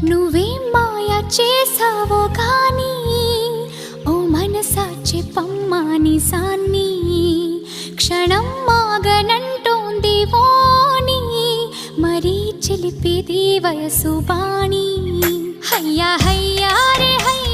నువ్వేం మాయ చేసావో కానీ ఓ మనసా చెప్పమ్మా నిజాన్ని క్షణం మాగనంటోంది వాణి మరీ చిలిపిది వయసు బాణి హయ్యా హయ్యా రే హయ్యా